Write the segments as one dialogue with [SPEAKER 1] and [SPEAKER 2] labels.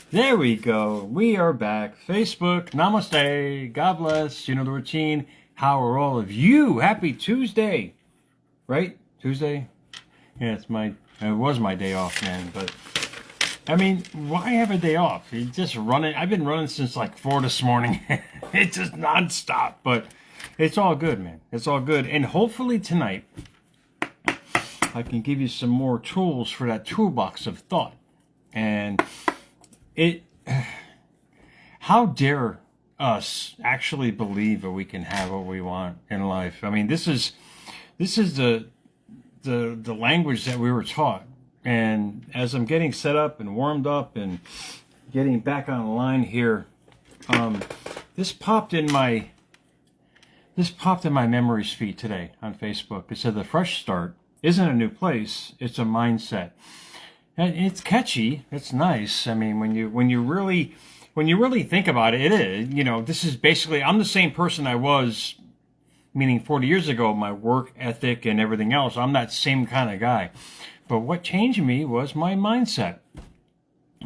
[SPEAKER 1] There we go. We are back. Facebook, namaste. God bless. You know the routine. How are all of you? Happy Tuesday. Right? Tuesday? Yeah, it was my day off, man. But, I mean, why have a day off? You just running. I've been running since like 4 this morning. It's just nonstop. But it's all good, man. It's all good. And hopefully tonight, I can give you some more tools for that toolbox of thought. And how dare us actually believe that we can have what we want in life? I mean, this is the language that we were taught. And as I'm getting set up and warmed up and getting back online here, this popped in my memories feed today on Facebook. It said the fresh start isn't a new place; it's a mindset. And it's catchy. It's nice. I mean, when you really think about it, it is. You know, this is basically, I'm the same person I was, meaning 40 years ago. My work ethic and everything else. I'm that same kind of guy. But what changed me was my mindset.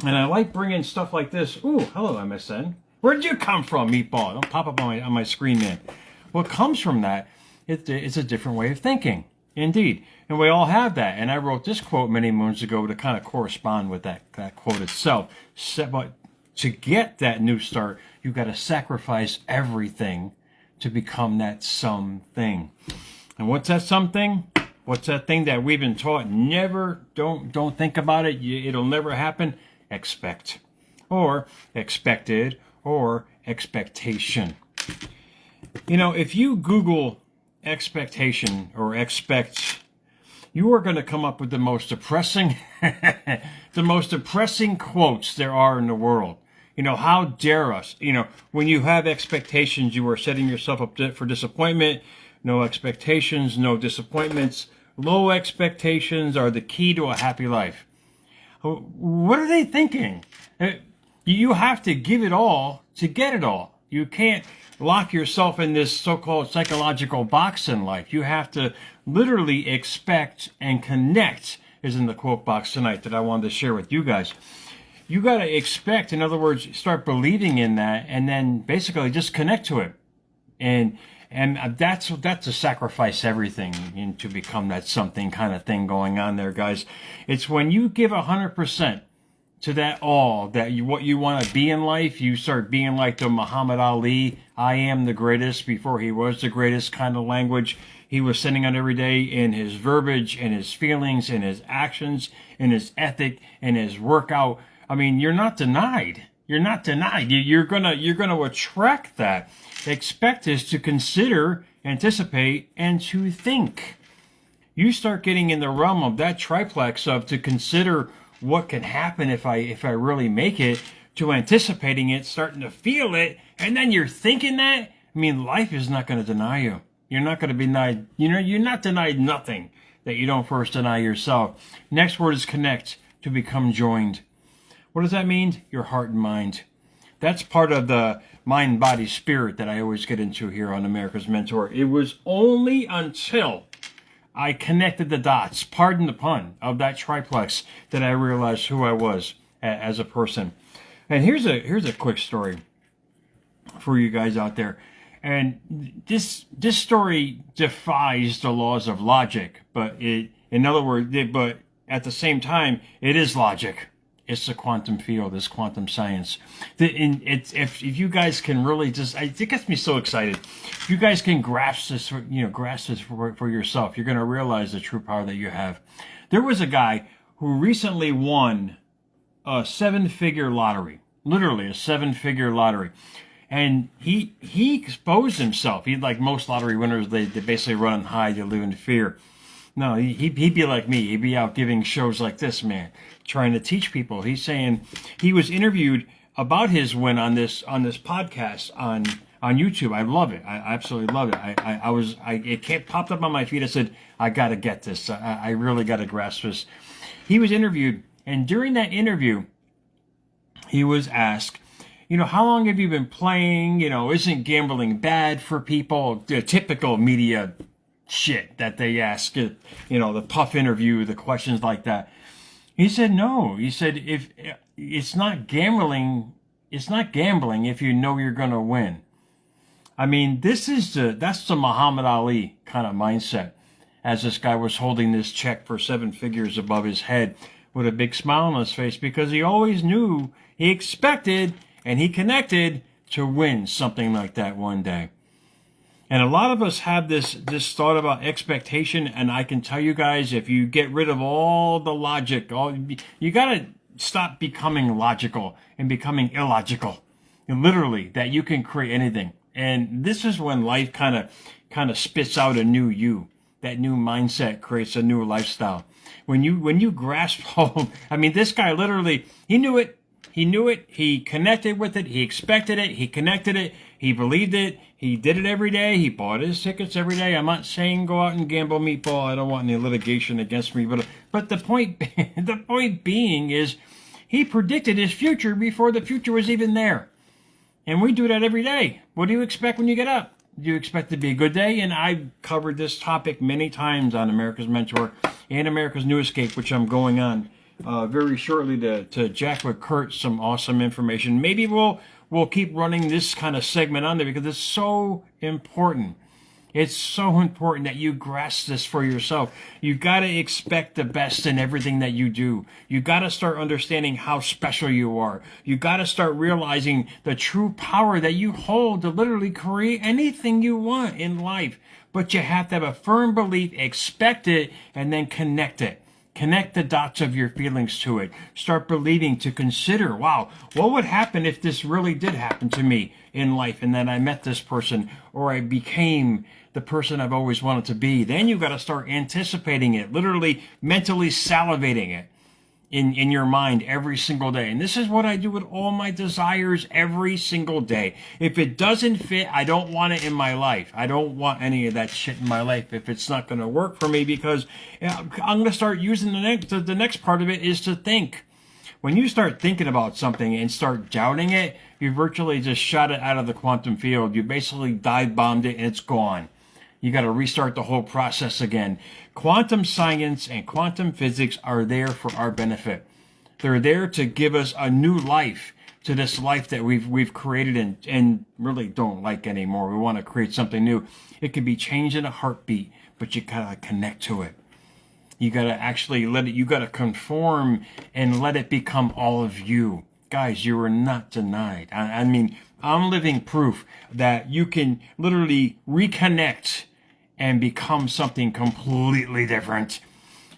[SPEAKER 1] And I like bringing stuff like this. Ooh, hello, MSN. Where did you come from, Meatball? Don't pop up on my screen, man. What comes from that? It's a different way of thinking. Indeed. And we all have that. And I wrote this quote many moons ago to kind of correspond with that quote itself. But to get that new start, you've got to sacrifice everything to become that something. And what's that something? What's that thing that we've been taught? Never, don't think about it. It'll never happen. Expect. Or expected. Or expectation. You know, if you Google expectation or expect, you are going to come up with the most depressing quotes there are in the world. You know, how dare us? You know, when you have expectations, you are setting yourself up for disappointment. No expectations, no disappointments. Low expectations are the key to a happy life. What are they thinking? You have to give it all to get it all. You can't lock yourself in this so-called psychological box in life. You have to literally expect and connect, is in the quote box tonight that I wanted to share with you guys. You got to expect, in other words, start believing in that, and then basically just connect to it. And that's to sacrifice everything and to become that something kind of thing going on there, guys. It's when you give 100% to that all, that what you want to be in life, you start being like the Muhammad Ali, I am the greatest before he was the greatest kind of language he was sending out every day in his verbiage, in his feelings, in his actions, in his ethic, in his workout. I mean, you're not denied. You're not denied. You're gonna attract that. Expect is to consider, anticipate, and to think. You start getting in the realm of that triplex of to consider what can happen if I really make it, to anticipating it, starting to feel it, and then you're thinking that. I mean, life is not going to deny you. You're not going to be denied. You know, you're not denied nothing that you don't first deny yourself. Next word is connect, to become joined. What does that mean? Your heart and mind. That's part of the mind, body, spirit that I always get into here on America's Mentor. It was only until I connected the dots, pardon the pun, of that triplex that I realized who I was as a person. And here's a quick story for you guys out there. And this story defies the laws of logic, but but at the same time, it is logic. It's the quantum field. It's quantum science. If you guys can really it gets me so excited. If you guys can grasp this for yourself, you're going to realize the true power that you have. There was a guy who recently won a 7-figure lottery, literally a 7-figure lottery. And he exposed himself. He, like most lottery winners, they basically run on high, they live in fear. No, he'd be like me. He'd be out giving shows like this, man, trying to teach people. He's saying he was interviewed about his win on this podcast on YouTube. I love it. I absolutely love it. It popped up on my feed. I said, I got to get this. I really got to grasp this. He was interviewed, and during that interview, he was asked, you know, how long have you been playing? You know, isn't gambling bad for people? The typical media shit that they ask, you know, the puff interview, the questions like that. He said no. He said, if it's not gambling. It's not gambling if you know you're going to win. I mean, that's the Muhammad Ali kind of mindset. As this guy was holding this check for 7 figures above his head with a big smile on his face, because he always knew, he expected, and he connected to win something like that one day. And a lot of us have this thought about expectation, and I can tell you guys, if you get rid of all the logic, you got to stop becoming logical and becoming illogical. And literally, that you can create anything. And this is when life kind of spits out a new you. That new mindset creates a new lifestyle. When you grasp hold, I mean, this guy literally, he knew it. He connected with it. He expected it. He connected it. He believed it. He did it every day. He bought his tickets every day. I'm not saying go out and gamble, meatball. I don't want any litigation against me. But the point being is, he predicted his future before the future was even there. And we do that every day. What do you expect when you get up? Do you expect it to be a good day? And I've covered this topic many times on America's Mentor and America's New Escape, which I'm going on very shortly to jack with Kurt some awesome information. Maybe we'll keep running this kind of segment on there because it's so important. It's so important that you grasp this for yourself. You got to expect the best in everything that you do. You got to start understanding how special you are. You got to start realizing the true power that you hold to literally create anything you want in life. But you have to have a firm belief, expect it, and then connect it. Connect the dots of your feelings to it. Start believing, to consider, wow, what would happen if this really did happen to me in life, and then I met this person, or I became the person I've always wanted to be? Then you got to start anticipating it, literally mentally salivating it in your mind every single day. And this is what I do with all my desires every single day. If it doesn't fit, I don't want it in my life. I don't want any of that shit in my life if it's not going to work for me, because I'm going to start using the next part of it is to think. When you start thinking about something and start doubting it, you virtually just shot it out of the quantum field. You basically dive bombed it and it's gone. You got to restart the whole process again. Quantum science and quantum physics are there for our benefit. They're there to give us a new life to this life that we've created and really don't like anymore. We want to create something new. It could be changed in a heartbeat, but you got to connect to it. You got to actually let it, you got to conform and let it become all of you. Guys, you are not denied. I mean, I'm living proof that you can literally reconnect and become something completely different.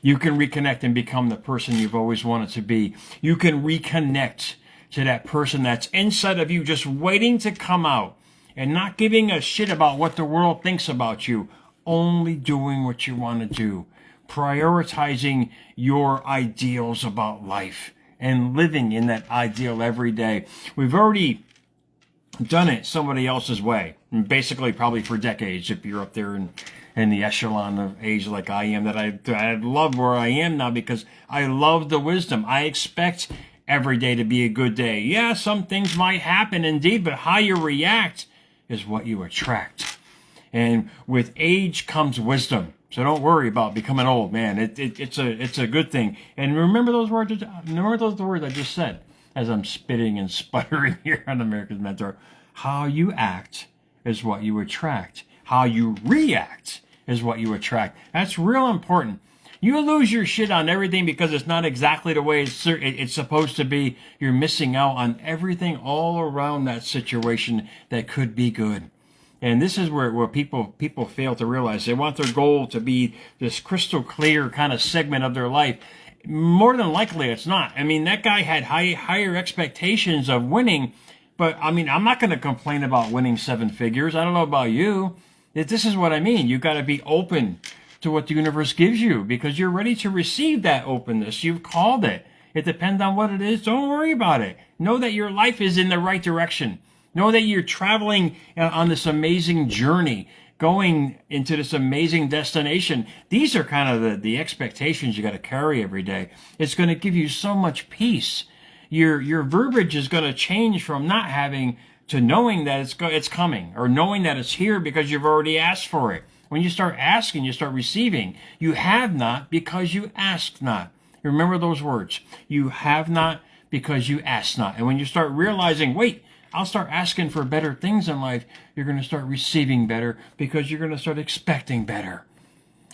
[SPEAKER 1] You can reconnect and become the person you've always wanted to be. You can reconnect to that person that's inside of you, just waiting to come out and not giving a shit about what the world thinks about you, only doing what you want to do, prioritizing your ideals about life and living in that ideal every day. We've already done it somebody else's way, and basically probably for decades, if you're up there in the echelon of age like I am, that I love where I am now because I love the wisdom. I expect every day to be a good day. Yeah, some things might happen indeed, but how you react is what you attract. And with age comes wisdom. So don't worry about becoming old, man. It's a good thing. And remember those words. Remember those words I just said as I'm spitting and sputtering here on America's Mentor. How you act is what you attract. How you react is what you attract. That's real important. You lose your shit on everything because it's not exactly the way it's supposed to be. You're missing out on everything all around that situation that could be good. And this is where people fail to realize. They want their goal to be this crystal clear kind of segment of their life. More than likely, it's not. I mean, that guy had higher expectations of winning, but I mean, I'm not going to complain about winning 7 figures. I don't know about you. This is what I mean. You got to be open to what the universe gives you because you're ready to receive that openness. You've called it. It depends on what it is. Don't worry about it. Know that your life is in the right direction. Know that you're traveling on this amazing journey, going into this amazing destination. These are kind of the expectations you got to carry every day. It's going to give you so much peace. Your verbiage is going to change from not having to knowing that it's coming, or knowing that it's here because you've already asked for it. When you start asking, you start receiving. You have not because you asked not. Remember those words. You have not because you ask not. And when you start realizing, wait, I'll start asking for better things in life, you're going to start receiving better because you're going to start expecting better.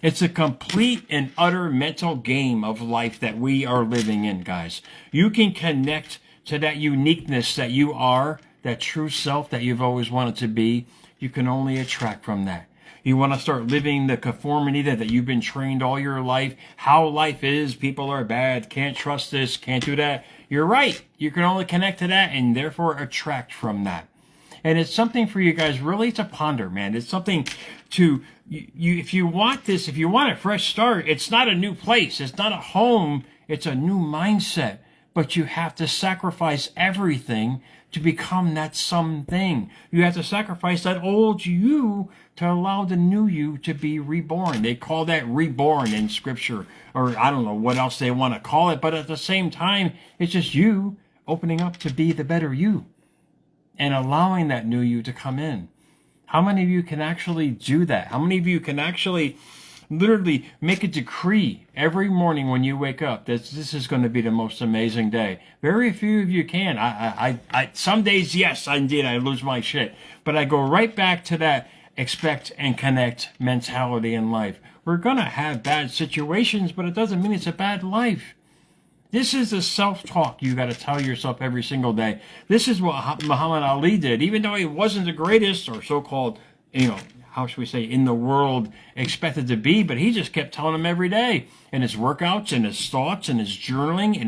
[SPEAKER 1] It's a complete and utter mental game of life that we are living in, guys. You can connect to that uniqueness that you are, that true self that you've always wanted to be. You can only attract from that. You want to start living the conformity that you've been trained all your life, how life is, people are bad, can't trust this, can't do that. You're right. You can only connect to that and therefore attract from that. And it's something for you guys really to ponder, man. It's something to, if you want this, if you want a fresh start, it's not a new place. It's not a home. It's a new mindset. But you have to sacrifice everything to become that something. You have to sacrifice that old you to allow the new you to be reborn. They call that reborn in scripture, or I don't know what else they want to call it. But at the same time, it's just you opening up to be the better you and allowing that new you to come in. How many of you can actually do that? How many of you can actually literally make a decree every morning when you wake up that this is going to be the most amazing day? Very few of you can. I some days, yes, indeed, I lose my shit. But I go right back to that expect and connect mentality in life. We're going to have bad situations, but it doesn't mean it's a bad life. This is the self-talk you got to tell yourself every single day. This is what Muhammad Ali did. Even though he wasn't the greatest or so-called, how should we say, in the world expected to be, but he just kept telling them every day in his workouts and his thoughts and his journaling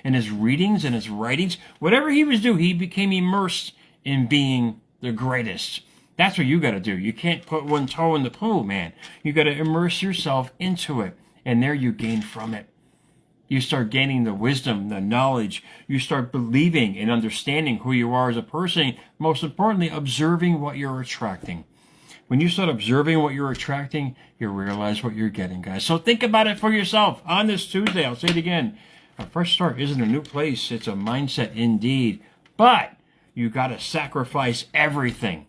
[SPEAKER 1] and his readings and his writings. Whatever he was doing, he became immersed in being the greatest. That's what you got to do. You can't put one toe in the pool, man. You got to immerse yourself into it, and there you gain from it. You start gaining the wisdom, the knowledge. You start believing and understanding who you are as a person. Most importantly, observing what you're attracting. When you start observing what you're attracting, you realize what you're getting, guys. So think about it for yourself. On this Tuesday, I'll say it again. A fresh start isn't a new place. It's a mindset indeed. But you got to sacrifice everything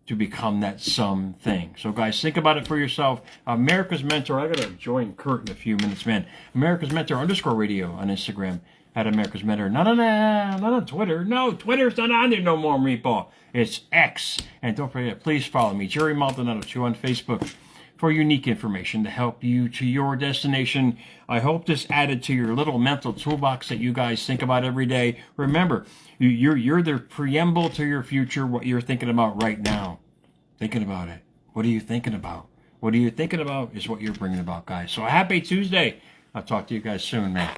[SPEAKER 1] to become that something. So guys, think about it for yourself. America's Mentor. I got to join Kurt in a few minutes, man. America's Mentor _radio on Instagram at America's Mentor. Not on Twitter. No, Twitter's not on there no more, meatball. It's X. And don't forget, please follow me, Jerry Maldonado 2 on Facebook, for unique information to help you to your destination. I hope this added to your little mental toolbox that you guys think about every day. Remember, you're the preamble to your future, what you're thinking about right now. Thinking about it. What are you thinking about? What are you thinking about is what you're bringing about, guys. So happy Tuesday. I'll talk to you guys soon, man.